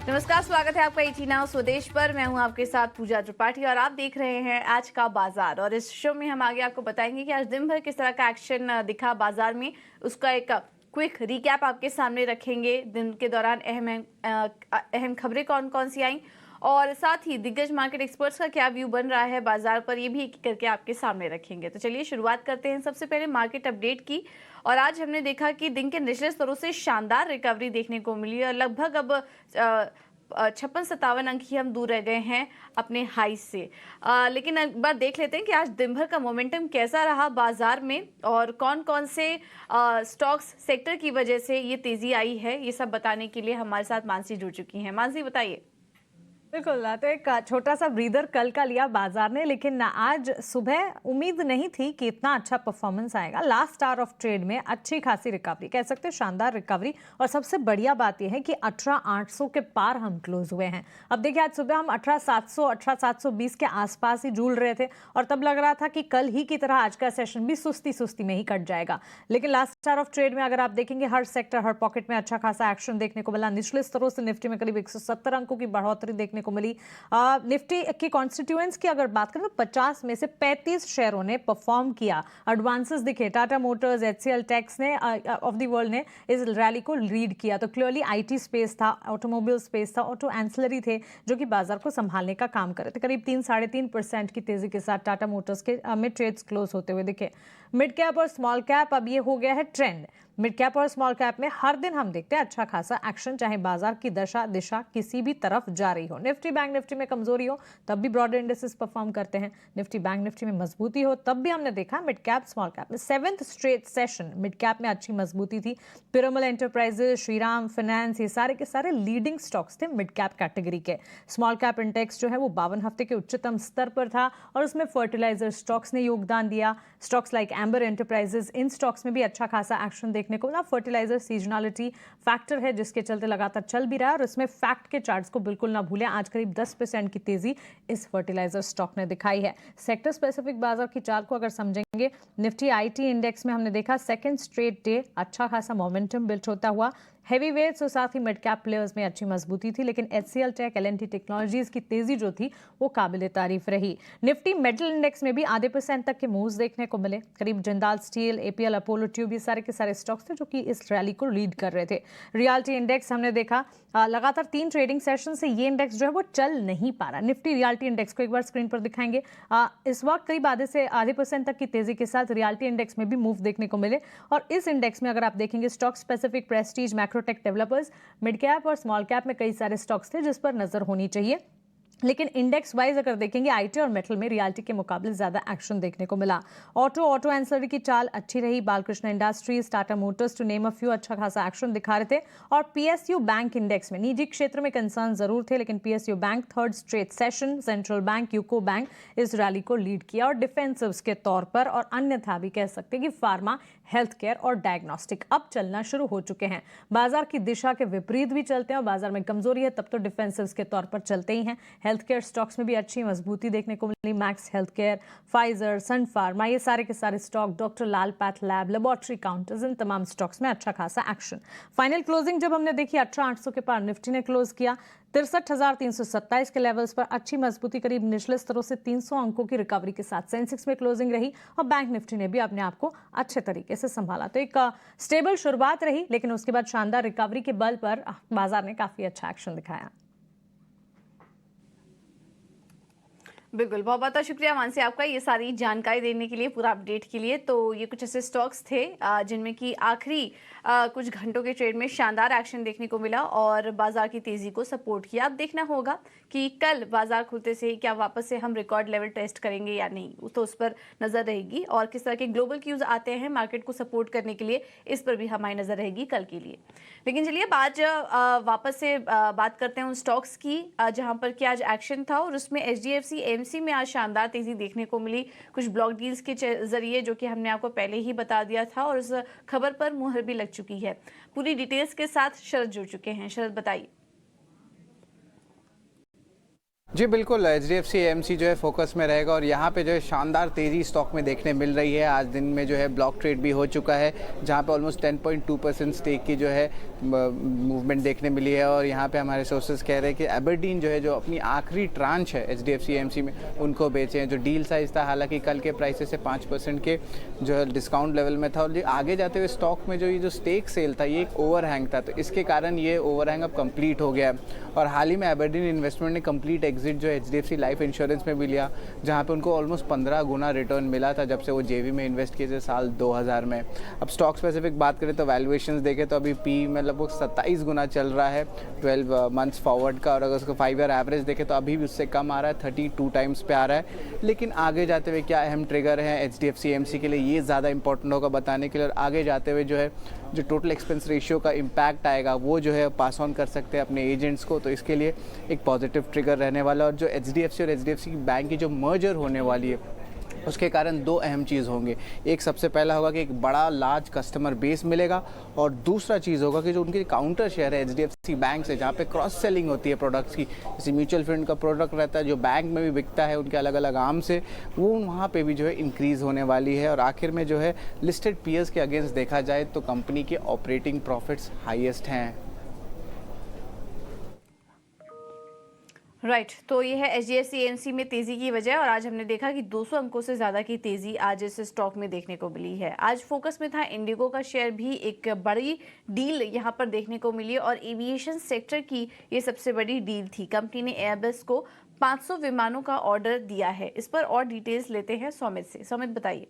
नमस्कार, स्वागत है आपका ईटी नाउ स्वदेश पर। मैं हूं आपके साथ पूजा त्रिपाठी और आप देख रहे हैं आज का बाजार। और इस शो में हम आगे आपको बताएंगे कि आज दिन भर किस तरह का एक्शन दिखा बाजार में, उसका एक क्विक रिकैप आपके सामने रखेंगे। दिन के दौरान अहम खबरें कौन कौन सी आई और साथ ही दिग्गज मार्केट एक्सपर्ट्स का क्या व्यू बन रहा है बाजार पर, ये भी एक करके आपके सामने रखेंगे। तो चलिए शुरुआत करते हैं सबसे पहले मार्केट अपडेट की। और आज हमने देखा कि दिन के निचले स्तरों से शानदार रिकवरी देखने को मिली और लगभग अब 56-57 अंक ही हम दूर रह गए हैं अपने हाई से। लेकिन एक बार देख लेते हैं कि आज दिन भर का मोमेंटम कैसा रहा बाजार में और कौन कौन से स्टॉक्स सेक्टर की वजह से ये तेजी आई है। ये सब बताने के लिए हमारे साथ मानसी जुड़ चुकी हैं। मानसी, बताइए। बिल्कुल। तो एक छोटा सा ब्रीदर कल का लिया बाजार ने, लेकिन आज सुबह उम्मीद नहीं थी कि इतना अच्छा परफॉर्मेंस आएगा। लास्ट आवर ऑफ ट्रेड में अच्छी खासी रिकवरी, कह सकते हैं शानदार रिकवरी। और सबसे बढ़िया बात यह है कि 18,800 के पार हम क्लोज हुए हैं। अब देखिए, आज सुबह हम 18,700 18,720 के आसपास ही झूल रहे थे और तब लग रहा था कि कल ही की तरह आज का सेशन भी सुस्ती सुस्ती में ही कट जाएगा। लेकिन लास्ट आवर ऑफ ट्रेड में अगर आप देखेंगे, हर सेक्टर हर पॉकेट में अच्छा खासा एक्शन देखने को मिला। निचले स्तरों से निफ्टी में करीब 170 अंकों की बढ़ोतरी देखने को मिली। निफ्टी की कॉन्स्टिट्यूएंट्स की अगर बात करें तो 50 में से 35 शेयरों ने परफॉर्म किया। एडवांसेस दिखे, टाटा मोटर्स, एचसीएल टेक्स ने ऑफ द वर्ल्ड ने इस रैली को लीड किया। तो क्लियरली आईटी स्पेस था, ऑटोमोबाइल स्पेस था, ऑटो एंसिलरी थे जो कि बाजार को संभालने का काम कर रहे थे। करीब 3-3.5% की तेजी के साथ टाटा मोटर्स के में ट्रेड्स क्लोज होते हुए दिखे। मिड कैप और स्मॉल कैप अब ये हो गया है ट्रेंड। मिड कैप और स्मॉल कैप में हर दिन हम देखते हैं अच्छा खासा एक्शन, चाहे बाजार की दशा दिशा किसी भी तरफ जा रही हो। निफ्टी बैंक निफ्टी में कमजोरी हो तब भी ब्रॉडर इंडेक्सेस परफॉर्म करते हैं। निफ्टी बैंक निफ्टी में मजबूती हो तब भी हमने देखा मिड कैप स्मॉल कैप में 7th straight session mid cap में अच्छी मजबूती थी। पिरामल एंटरप्राइजेस, श्रीराम फाइनेंस, ये सारे के सारे लीडिंग स्टॉक्स थे मिड कैप कैटेगरी के। स्मॉल कैप इंडेक्स जो है वो 52 हफ्ते के उच्चतम स्तर पर था और उसमें फर्टिलाइजर स्टॉक्स ने योगदान दिया। स्टॉक्स लाइक एम्बर एंटरप्राइजेस, इन स्टॉक्स में भी अच्छा खासा एक्शन देखने को मिला। फर्टिलाइजर सीजनलिटी फैक्टर है जिसके चलते लगातार चल भी रहा है और इसमें फैक्ट के चार्ट्स को बिल्कुल ना भूलें। आज करीब 10% की तेजी इस फर्टिलाइजर स्टॉक ने दिखाई है। सेक्टर स्पेसिफिक बाजार की चाल को अगर समझेंगे, निफ्टी आईटी इंडेक्स में हमने देखा सेकंड स्ट्रेट डे अच्छा खासा मोमेंटम बिल्ड होता हुआ। हैवी वेट्स और साथ ही मिड कैप प्लेयर्स में अच्छी मजबूती थी, लेकिन एचसीएल टेक, एलएनटी टेक्नोलॉजीज की तेजी जो थी वो काबिले तारीफ रही। निफ्टी मेटल इंडेक्स में भी आधे % तक के मूव्स देखने को मिले। करीब Jindal steel, APL, Apollo tube, ये सारे के सारे स्टॉक्स थे जो कि इस रैली को लीड कर रहे थे। रियल्टी इंडेक्स हमने देखा लगातार 3 ट्रेडिंग सेशन से ये इंडेक्स जो है वो चल नहीं पा रहा। निफ्टी रियल्टी इंडेक्स को एक बार स्क्रीन पर दिखाएंगे। इस वक्त करीब आधे % तक की तेजी के साथ रियल्टी इंडेक्स में भी मूव देखने को मिले। और इस इंडेक्स में अगर आप देखेंगे, stock specific, Prestige, Macrotech developers, mid cap और स्मॉल कैप में कई सारे स्टॉक्स थे जिस पर नजर होनी चाहिए। लेकिन इंडेक्स वाइज अगर देखेंगे, आईटी और मेटल में रियल्टी के मुकाबले ज्यादा एक्शन देखने को मिला। ऑटो एंसिलरी की चाल अच्छी रही। Balkrishna industries, Tata motors to name a few अच्छा खासा एक्शन दिखा रहे थे। और पीएसयू बैंक इंडेक्स में निजी क्षेत्र में कंसर्न जरूर थे, लेकिन PSU bank third straight session, central bank, UCO bank इस रैली को लीड किया और डिफेंसिव्स के तौर पर और अन्यथा भी कह सकते हैं कि फार्मा, हेल्थ केयर और डायग्नोस्टिक अब चलना शुरू हो चुके हैं। बाजार की दिशा के विपरीत भी चलते हैं और बाजार में कमजोरी है तब तो डिफेंसिव्स के तौर पर चलते ही हैं। हेल्थ केयर स्टॉक्स में भी अच्छी मजबूती देखने को मिली। मैक्स हेल्थ केयर, फाइजर, सन फार्मा, ये सारे के सारे स्टॉक, डॉक्टर लाल पैथ लैब, लेबोरेटरी काउंटर्स, इन तमाम स्टॉक्स में अच्छा खासा एक्शन। फाइनल क्लोजिंग जब हमने देखी, 18,800 के पार निफ्टी ने क्लोज किया। 63,327 के लेवल्स पर अच्छी मजबूती, करीब निचले स्तरों से 300 अंकों की रिकवरी के साथ सेंसेक्स में क्लोजिंग रही और बैंक निफ्टी ने भी अपने आप को अच्छे तरीके से संभाला। तो एक स्टेबल शुरुआत रही, लेकिन उसके बाद शानदार रिकवरी के बल पर बाजार ने काफी अच्छा एक्शन दिखाया। बिल्कुल, बहुत बहुत शुक्रिया मानसी आपका ये सारी जानकारी देने के लिए, पूरा अपडेट के लिए। तो ये कुछ ऐसे स्टॉक्स थे जिनमें कि आखिरी कुछ घंटों के ट्रेड में शानदार एक्शन देखने को मिला और बाजार की तेजी को सपोर्ट किया। अब देखना होगा कि कल बाजार खुलते से ही क्या वापस से हम रिकॉर्ड लेवल टेस्ट करेंगे या नहीं, तो उस पर नजर रहेगी। और किस तरह के ग्लोबल क्यूज आते हैं मार्केट को सपोर्ट करने के लिए, इस पर भी हमारी नजर रहेगी कल के लिए। लेकिन चलिए आज वापस से बात करते हैं उन स्टॉक्स की जहां पर कि आज एक्शन था और उसमें एचडीएफसी एएमसी में आज शानदार तेजी देखने को मिली कुछ ब्लॉक डील्स के जरिए, जो कि हमने आपको पहले ही बता दिया था और उस खबर पर मुहर भी लग चुकी है। पूरी डिटेल्स के साथ शरद जुड़ चुके हैं। शरद, बताइए। जी बिल्कुल, एचडीएफसी एएमसी जो है फोकस में रहेगा और यहाँ पे जो है शानदार तेज़ी स्टॉक में देखने मिल रही है। आज दिन में जो है ब्लॉक ट्रेड भी हो चुका है, जहाँ पे ऑलमोस्ट 10.2% स्टेक की जो है मूवमेंट देखने मिली है। और यहाँ पे हमारे सोर्सेज कह रहे हैं कि एबरडीन जो है, जो अपनी आखिरी ट्रांच है एचडीएफसी एएमसी में, उनको बेचे हैं। जो डील साइज़ था हालांकि कल के प्राइसेस से 5% के जो है डिस्काउंट लेवल में था। और आगे जाते हुए स्टॉक में जो ये जो स्टेक सेल था, ये एक ओवरहैंग था, तो इसके कारण ये ओवरहैंग अब कंप्लीट हो गया है। और हाल ही में एबरडीन इन्वेस्टमेंट ने कंप्लीट एग्जिट जो एचडीएफसी लाइफ इंश्योरेंस में भी लिया, जहाँ पे उनको ऑलमोस्ट 15 गुना रिटर्न मिला था जब से वो जेवी में इन्वेस्ट किए थे साल 2000 में। अब स्टॉक स्पेसिफिक बात करें तो वैल्यूएशंस देखें तो अभी पी में लगभग 27 गुना चल रहा है 12 मंथ्स फॉरवर्ड का। और अगर उसको 5 ईयर एवरेज देखें तो अभी भी उससे कम आ रहा है, 32 टाइम्स पे आ रहा है। लेकिन आगे जाते हुए क्या अहम ट्रिगर है एचडीएफसी एएमसी के लिए, ये ज़्यादा इंपॉर्टेंट होगा बताने के लिए। और आगे जाते हुए जो है जो टोटल एक्सपेंस रेशियो का इम्पैक्ट आएगा वो जो है पास ऑन कर सकते हैं अपने एजेंट्स को, तो इसके लिए एक पॉजिटिव ट्रिगर रहने वाला। और जो एचडीएफसी और एचडीएफसी बैंक की जो मर्जर होने वाली है उसके कारण दो अहम चीज़ होंगे। एक सबसे पहला होगा कि एक बड़ा लार्ज कस्टमर बेस मिलेगा, और दूसरा चीज़ होगा कि जो उनके काउंटर शेयर है एचडीएफसी बैंक से, जहाँ पे क्रॉस सेलिंग होती है प्रोडक्ट्स की, जैसे म्यूचुअल फंड का प्रोडक्ट रहता है जो बैंक में भी बिकता है उनके अलग अलग आर्म से, वो वहाँ पे भी जो है इंक्रीज़ होने वाली है। और आखिर में जो है लिस्टेड पीयर्स के अगेंस्ट देखा जाए तो कंपनी के ऑपरेटिंग प्रॉफिट्स हाईएस्ट हैं। राइट तो ये है एचडीएफसी एएमसी में तेजी की वजह। और आज हमने देखा कि 200 अंकों से ज़्यादा की तेजी आज इस स्टॉक में देखने को मिली है। आज फोकस में था इंडिगो का शेयर, भी एक बड़ी डील यहाँ पर देखने को मिली और एविएशन सेक्टर की ये सबसे बड़ी डील थी। कंपनी ने एयरबस को 500 विमानों का ऑर्डर दिया है। इस पर और डिटेल्स लेते हैं सौमित से। सौमित बताइए।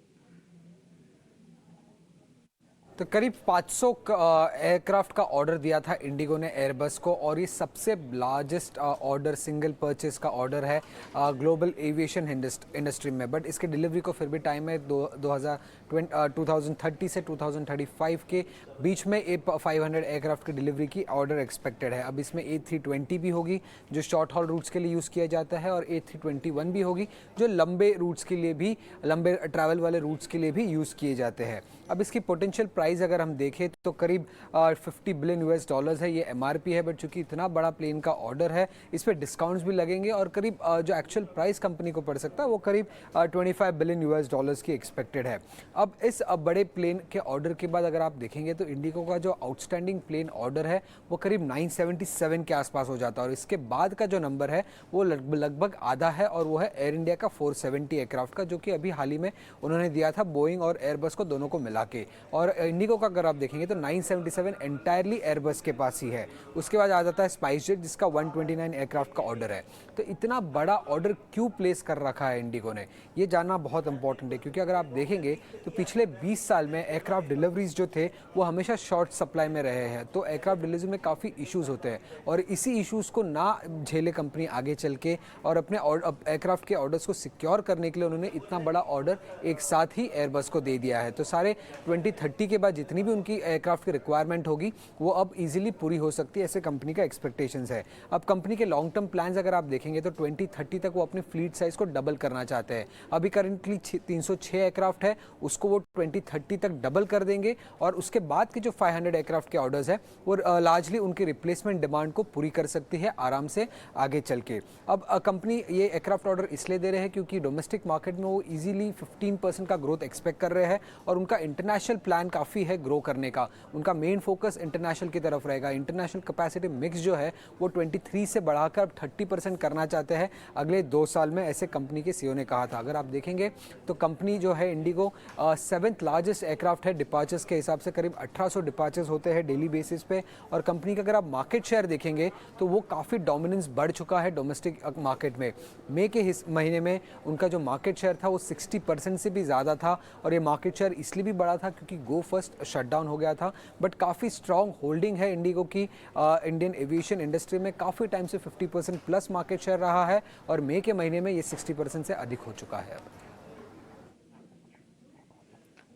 तो करीब 500 एयरक्राफ्ट का ऑर्डर दिया था इंडिगो ने एयरबस को, और ये सबसे लार्जेस्ट ऑर्डर, सिंगल परचेस का ऑर्डर है ग्लोबल एविएशन इंडस्ट्री में। बट इसके डिलीवरी को फिर भी टाइम है 2030 से 2035 के बीच में 500 एयरक्राफ्ट की डिलीवरी की ऑर्डर एक्सपेक्टेड है। अब इसमें A320 भी होगी जो शॉर्ट हॉल रूट्स के लिए यूज़ किया जाता है, और A321 भी होगी जो लंबे रूट्स के लिए भी, लंबे ट्रैवल वाले रूट्स के लिए भी यूज़ किए जाते हैं। अब इसकी पोटेंशियल प्राइस अगर हम देखें तो करीब $50 बिलियन है, ये एमआरपी है। बट चूंकि इतना बड़ा प्लेन का ऑर्डर है, इस पर डिस्काउंट्स भी लगेंगे, और करीब जो एक्चुअल प्राइस कंपनी को पड़ सकता है वो करीब $25 बिलियन की एक्सपेक्टेड है। अब इस बड़े प्लेन के ऑर्डर के बाद अगर आप देखेंगे तो इंडिगो का जो आउटस्टैंडिंग प्लेन ऑर्डर है वो करीब 977 के आसपास हो जाता है, और इसके बाद का जो नंबर है वो लगभग आधा है, और वो है एयर इंडिया का 470 एयरक्राफ्ट का, जो कि अभी हाल ही में उन्होंने दिया था बोइंग और एयरबस को दोनों को मिला के। और इंडिगो का अगर आप देखेंगे तो 977 एंटायरली एयरबस के पास ही है। उसके बाद आ जाता है स्पाइसजेट जिसका 129 एयरक्राफ्ट का ऑर्डर है। तो इतना बड़ा ऑर्डर क्यों प्लेस कर रखा है इंडिगो ने, ये जानना बहुत इंपॉर्टेंट है, क्योंकि अगर आप देखेंगे तो पिछले 20 साल में एयरक्राफ्ट डिलीवरीज जो थे वो हमेशा शॉर्ट सप्लाई में रहे हैं। तो एयरक्राफ्ट डिलीवरी में काफ़ी इश्यूज़ होते हैं, और इसी इश्यूज़ को ना झेले कंपनी आगे चल के और अपने एयरक्राफ्ट के ऑर्डर्स को सिक्योर करने के लिए उन्होंने इतना बड़ा ऑर्डर एक साथ ही एयरबस को दे दिया है। तो सारे 2030 के बाद जितनी भी उनकी एयरक्राफ्ट की रिक्वायरमेंट होगी वो अब इजीली पूरी हो सकती है, ऐसे कंपनी का एक्सपेक्टेशंस है। अब कंपनी के लॉन्ग टर्म प्लान्स अगर आप देखेंगे तो 2030 तक वो अपने फ्लीट साइज को डबल करना चाहते हैं। अभी करंटली 306 एयरक्राफ्ट है, उसको वो 2030 तक डबल कर देंगे, और उसके बाद के जो 500 एयरक्राफ्ट के ऑर्डर्स है वो लार्जली उनकी रिप्लेसमेंट डिमांड को पूरी कर सकती है आराम से आगे चल के। अब कंपनी ये एयरक्राफ्ट ऑर्डर इसलिए दे रहे हैं क्योंकि डोमेस्टिक मार्केट में वो इजीली 15% का ग्रोथ एक्सपेक्ट कर रहे हैं, और उनका इंटरनेशनल प्लान काफ़ी है ग्रो करने का। उनका मेन फोकस इंटरनेशनल की तरफ रहेगा। इंटरनेशनल कैपेसिटी मिक्स जो है वो 23 से बढ़ाकर अब 30% करना चाहते हैं अगले 2 साल में, ऐसे कंपनी के सीईओ ने कहा था। अगर आप देखेंगे तो कंपनी जो है इंडिगो 7th लार्जेस्ट एयरक्राफ्ट है डिपार्चर्स के हिसाब से, करीब 1800 डिपार्चर्स होते हैं डेली बेसिस पे। और कंपनी का अगर आप मार्केट शेयर देखेंगे तो वो काफ़ी डोमिनेंस बढ़ चुका है डोमेस्टिक मार्केट में। मई के महीने में उनका जो मार्केट शेयर था वो 60% से भी ज़्यादा था, और ये मार्केट शेयर इसलिए भी बढ़ा था क्योंकि गो फर्स्ट शटडाउन हो गया था। बट काफ़ी स्ट्रॉन्ग होल्डिंग है इंडिगो की इंडियन एविएशन इंडस्ट्री में, काफ़ी टाइम से 50% प्लस मार्केट शेयर रहा है, और मई के महीने में ये 60% से अधिक हो चुका है अब।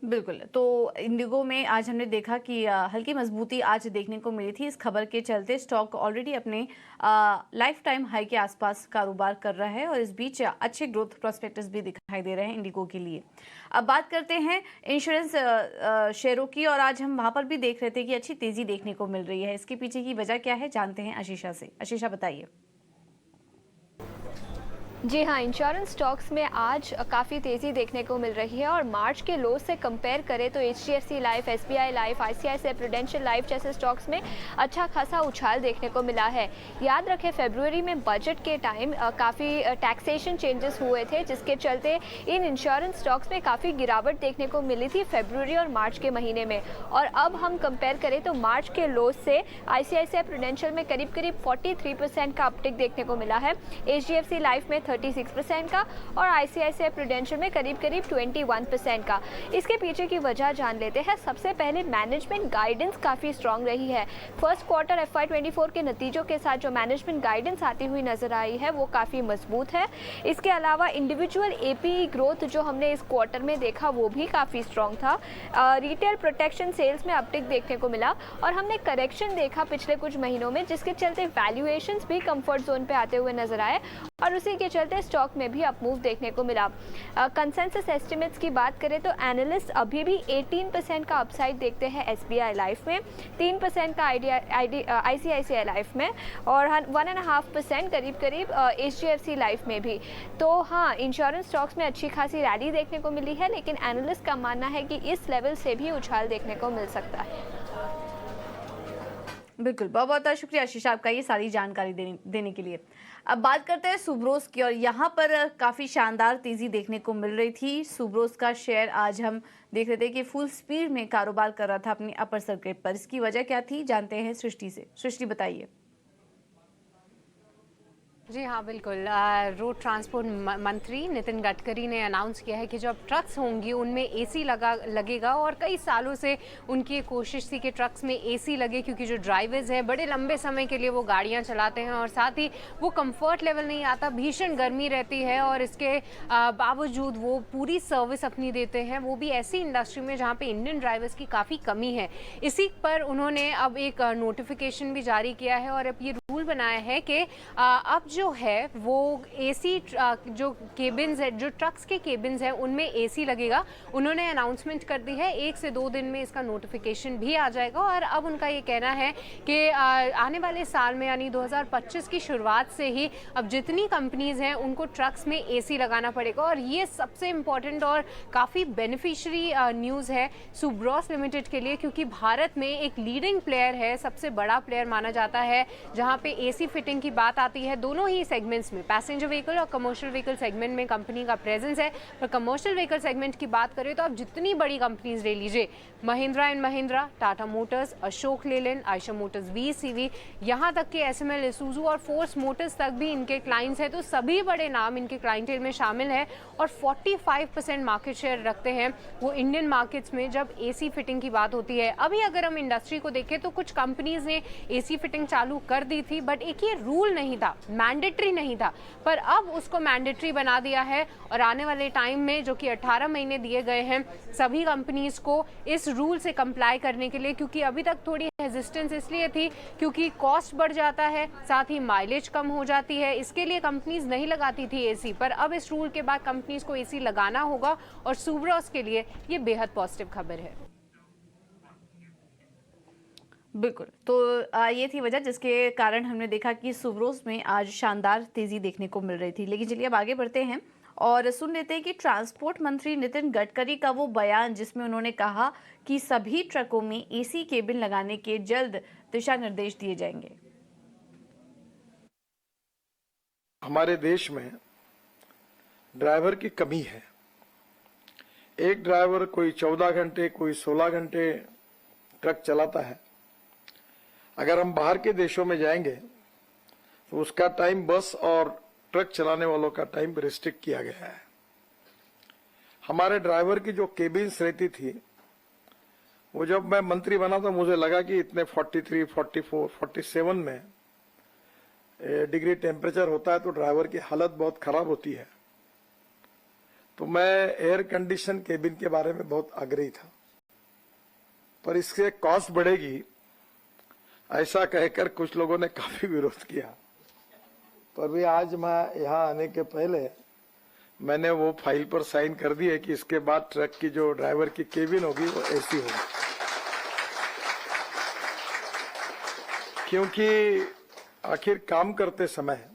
बिल्कुल। तो इंडिगो में आज हमने देखा कि हल्की मजबूती आज देखने को मिली थी। इस खबर के चलते स्टॉक ऑलरेडी अपने लाइफ टाइम हाई के आसपास कारोबार कर रहा है, और इस बीच अच्छे ग्रोथ प्रोस्पेक्टस भी दिखाई दे रहे हैं इंडिगो के लिए। अब बात करते हैं इंश्योरेंस शेयरों की, और आज हम वहाँ पर भी देख रहे थे कि अच्छी तेज़ी देखने को मिल रही है। इसके पीछे की वजह क्या है, जानते हैं आशीषा से। आशीषा बताइए। जी हाँ, इंश्योरेंस स्टॉक्स में आज काफ़ी तेज़ी देखने को मिल रही है और मार्च के लो से कंपेयर करें तो HDFC life, SBI life, ICICI prudential life जैसे स्टॉक्स में अच्छा खासा उछाल देखने को मिला है। याद रखें फरवरी में बजट के टाइम काफ़ी टैक्सेशन चेंजेस हुए थे, जिसके चलते इन इंश्योरेंस स्टॉक्स में काफ़ी गिरावट देखने को मिली थी फरवरी और मार्च के महीने में। और अब हम कंपेयर करें तो मार्च के लो से ICICI प्रूडेंशियल में करीब 43% का अपटिक देखने को मिला है, HDFC लाइफ में 36% का और ICICI प्रूडेंशियल में करीब 21% का। इसके पीछे की वजह जान लेते हैं। सबसे पहले मैनेजमेंट गाइडेंस काफ़ी स्ट्रांग रही है। फर्स्ट क्वार्टर FY24 के नतीजों के साथ जो मैनेजमेंट गाइडेंस आती हुई नजर आई है वो काफ़ी मजबूत है। इसके अलावा इंडिविजुअल APE ग्रोथ जो हमने इस क्वार्टर में देखा वो भी काफ़ी स्ट्रांग था। रिटेल प्रोटेक्शन सेल्स में अपटिक देखने को मिला और हमने करेक्शन देखा पिछले कुछ महीनों में, जिसके चलते वैल्यूएशंस भी कंफर्ट जोन पे आते हुए नजर आए और उसी के चलते स्टॉक में भी अपमूव देखने को मिला। कंसेंसस एस्टिमेट्स की बात करें तो एनालिस्ट अभी भी 18% का अपसाइड देखते हैं SBI लाइफ में, 3% का ICICI लाइफ में और 1.5% करीब HDFC लाइफ में भी। तो हाँ, इंश्योरेंस स्टॉक्स में अच्छी खासी रैली देखने को मिली है, लेकिन एनालिस्ट का मानना है कि इस लेवल से भी उछाल देखने को मिल सकता है। बिल्कुल, बहुत बहुत शुक्रिया आशीष आपका ये सारी जानकारी देने के लिए। अब बात करते हैं सुब्रोस की और यहाँ पर काफ़ी शानदार तेज़ी देखने को मिल रही थी। सुब्रोस का शेयर आज हम देख रहे थे कि फुल स्पीड में कारोबार कर रहा था अपनी अपर सर्किट पर। इसकी वजह क्या थी जानते हैं सृष्टि से। सृष्टि बताइए। जी हाँ, बिल्कुल। रोड ट्रांसपोर्ट मंत्री नितिन गडकरी ने अनाउंस किया है कि जो अब ट्रक्स होंगी उनमें AC लगेगा और कई सालों से उनकी कोशिश थी कि ट्रक्स में AC लगे, क्योंकि जो ड्राइवर्स हैं बड़े लंबे समय के लिए वो गाड़ियां चलाते हैं और साथ ही वो कंफर्ट लेवल नहीं आता, भीषण गर्मी रहती है और इसके बावजूद वो पूरी सर्विस अपनी देते हैं, वो भी ऐसी इंडस्ट्री में जहाँ पे इंडियन ड्राइवर्स की काफ़ी कमी है। इसी पर उन्होंने अब एक नोटिफिकेशन भी जारी किया है और अब ये रूल बनाया है कि अब जो है वो AC जो केबिन्स है, जो ट्रक्स के केबिन्स हैं उनमें AC लगेगा। उन्होंने अनाउंसमेंट कर दी है, 1 से 2 दिन में इसका नोटिफिकेशन भी आ जाएगा और अब उनका ये कहना है कि आने वाले साल में यानी 2025 की शुरुआत से ही अब जितनी कंपनीज हैं उनको ट्रक्स में AC लगाना पड़ेगा। और ये सबसे इम्पॉर्टेंट और काफ़ी बेनिफिशियरी न्यूज़ है सुब्रोस लिमिटेड के लिए, क्योंकि भारत में एक लीडिंग प्लेयर है, सबसे बड़ा प्लेयर माना जाता है जहाँ पे AC फिटिंग की बात आती है। दोनों ही सेगमेंट्स में, पैसेंजर व्हीकल और कमर्शियल व्हीकल सेगमेंट में कंपनी का प्रेजेंस है। पर कमर्शियल व्हीकल सेगमेंट की बात करें तो आप जितनी बड़ी कंपनीज ले लीजिए, Mahindra and Mahindra, Tata Motors, Ashok Leyland, Eicher Motors VECV, यहाँ तक कि SML, इसूजू और फोर्स मोटर्स तक भी इनके क्लाइंट्स हैं। तो सभी बड़े नाम इनके क्लाइंटेल में शामिल हैं और 45% मार्केट शेयर रखते हैं वो इंडियन मार्केट्स में जब AC फिटिंग की बात होती है। अभी अगर हम इंडस्ट्री को देखें तो कुछ कंपनीज ने AC फिटिंग चालू कर दी थी, बट एक ये रूल नहीं था, मैंडेटरी नहीं था, पर अब उसको मैंडेटरी बना दिया है और आने वाले टाइम में जो कि 18 महीने दिए गए हैं सभी कंपनीज को इस रूल से कंप्लाई करने के लिए, क्योंकि अभी तक थोड़ी रेजिस्टेंस इसलिए थी क्योंकि कॉस्ट बढ़ जाता है, साथ ही माइलेज कम हो जाती है, इसके लिए कंपनीज नहीं लगाती थी AC। पर अब इस रूल के बाद कंपनीज को AC लगाना होगा और सुब्रोस के लिए ये बेहद पॉजिटिव खबर है। बिल्कुल, तो ये थी वजह जिसके कारण हमने देखा कि सुब्रोस में आज शानदार तेज़ी देखने को मिल रही थी। लेकिन चलिए अब आगे बढ़ते हैं और सुन लेते हैं कि ट्रांसपोर्ट मंत्री नितिन गडकरी का वो बयान जिसमें उन्होंने कहा कि सभी ट्रकों में AC केबिन लगाने के जल्द दिशा निर्देश दिए जाएंगे। हमारे देश में ड्राइवर की कमी है। एक ड्राइवर कोई 14 घंटे, कोई 16 घंटे ट्रक चलाता है। अगर हम बाहर के देशों में जाएंगे तो उसका टाइम बस और ट्रक चलाने वालों का टाइम रिस्ट्रिक्ट किया गया है। हमारे ड्राइवर की जो केबिन्स रहती थी वो जब मैं मंत्री बना तो मुझे लगा कि इतने 43, 44, 47 में डिग्री टेम्परेचर होता है तो ड्राइवर की हालत बहुत खराब होती है। तो मैं एयर कंडीशन केबिन के बारे में बहुत आग्रही था, पर इससे कॉस्ट बढ़ेगी ऐसा कहकर कुछ लोगों ने काफी विरोध किया। पर भी आज मैं यहाँ आने के पहले मैंने वो फाइल पर साइन कर दी है कि इसके बाद ट्रक की जो ड्राइवर की केबिन होगी वो AC होगी, क्योंकि आखिर काम करते समय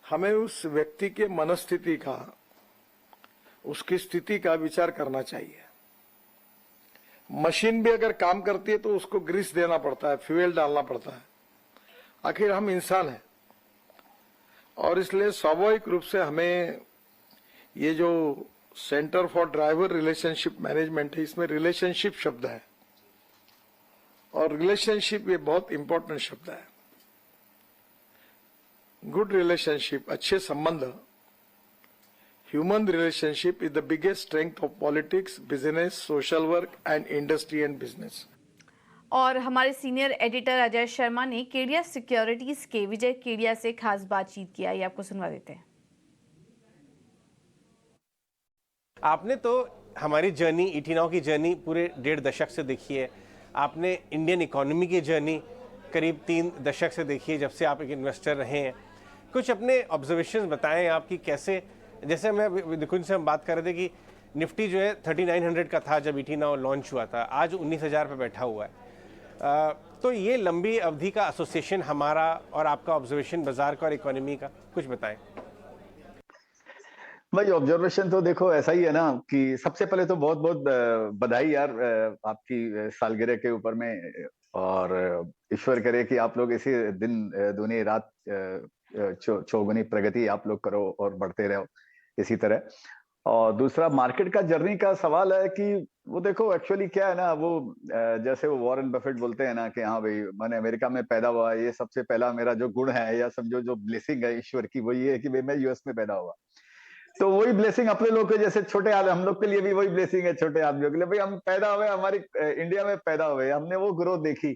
हमें उस व्यक्ति के मनस्थिति का, उसकी स्थिति का विचार करना चाहिए। मशीन भी अगर काम करती है तो उसको ग्रीस देना पड़ता है, फ्यूल डालना पड़ता है। आखिर हम इंसान हैं और इसलिए स्वाभाविक रूप से हमें ये जो centre for driver relationship management है, इसमें रिलेशनशिप शब्द है और रिलेशनशिप ये बहुत इंपॉर्टेंट शब्द है। गुड रिलेशनशिप, अच्छे संबंध, human relationship is the biggest strength of politics, business, social work and industry and business. और हमारे सीनियर एडिटर अजय शर्मा ने केडिया सिक्योरिटीज के विजय केडिया से खास बातचीत किया, ये आपको सुनवा देते हैं। आपने तो हमारी जर्नी, ईटीनाउ की जर्नी पूरे 1.5 दशक से देखी है। आपने इंडियन इकोनॉमी की जर्नी करीब 3 दशक से देखी है, जब से आप एक इन्वेस्टर रहे हैं। कुछ अपने ऑब्जर्वेशंस बताएं आपकी, कैसे, जैसे मैं निकुंज से हम बात कर रहे थे कि निफ्टी जो है 3900 का था जब ईटीनाउ लॉन्च हुआ था, आज 19,000 पे बैठा हुआ है। तो ये लंबी अवधि का एसोसिएशन हमारा और आपका ऑब्जर्वेशन बाजार का और इकोनॉमी का, कुछ बताएं। भाई ऑब्जर्वेशन तो देखो ऐसा ही है ना कि सबसे पहले तो बहुत बहुत बधाई यार आपकी सालगिरह के ऊपर में, और ईश्वर करे कि आप लोग इसी दिन दूनी रात चौगुनी प्रगति आप लोग करो और बढ़ते रहो इसी तरह। और दूसरा मार्केट का जर्नी का सवाल है कि वो देखो एक्चुअली क्या है ना, वो जैसे वो वॉरेन बफेट बोलते हैं ना कि हाँ भाई मैंने अमेरिका में पैदा हुआ, ये सबसे पहला मेरा जो गुण है या समझो जो ब्लेसिंग है ईश्वर की, वो ये है कि भाई मैं यूएस में पैदा हुआ। तो वही ब्लेसिंग अपने लोग के जैसे छोटे आदमी, हम लोग के लिए भी वही ब्लेसिंग है छोटे आदमियों के लिए। भाई हम पैदा हुए, हमारी इंडिया में पैदा हुए, हमने वो ग्रोथ देखी।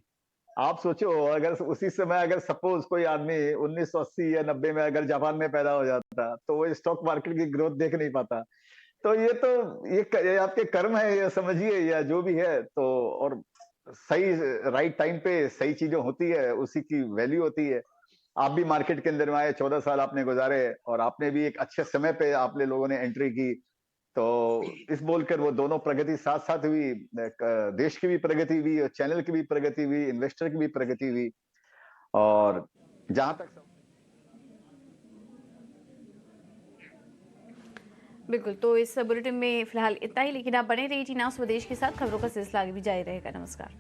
आप सोचो अगर उसी समय अगर सपोज कोई आदमी 1980 या 90 में अगर जापान में पैदा हो जाता तो वो स्टॉक मार्केट की ग्रोथ देख नहीं पाता। तो ये आपके कर्म है, ये समझिए, या जो भी है। तो और सही राइट टाइम पे सही चीजें होती है, उसी की वैल्यू होती है। आप भी मार्केट के अंदर में आए, 14 साल आपने गुजारे और आपने भी एक अच्छे समय पे आपने लोगों ने एंट्री की। तो इस बोलकर वो दोनों प्रगति साथ साथ हुई, देश की भी प्रगति हुई और चैनल की भी प्रगति हुई, इन्वेस्टर की भी प्रगति हुई। और जहां तक बिल्कुल, तो इस बुलेटिन में फिलहाल इतना ही, लेकिन आप बने रहिए ईटीनाउ स्वदेश के साथ। खबरों का सिलसिला आगे भी जारी रहेगा। नमस्कार।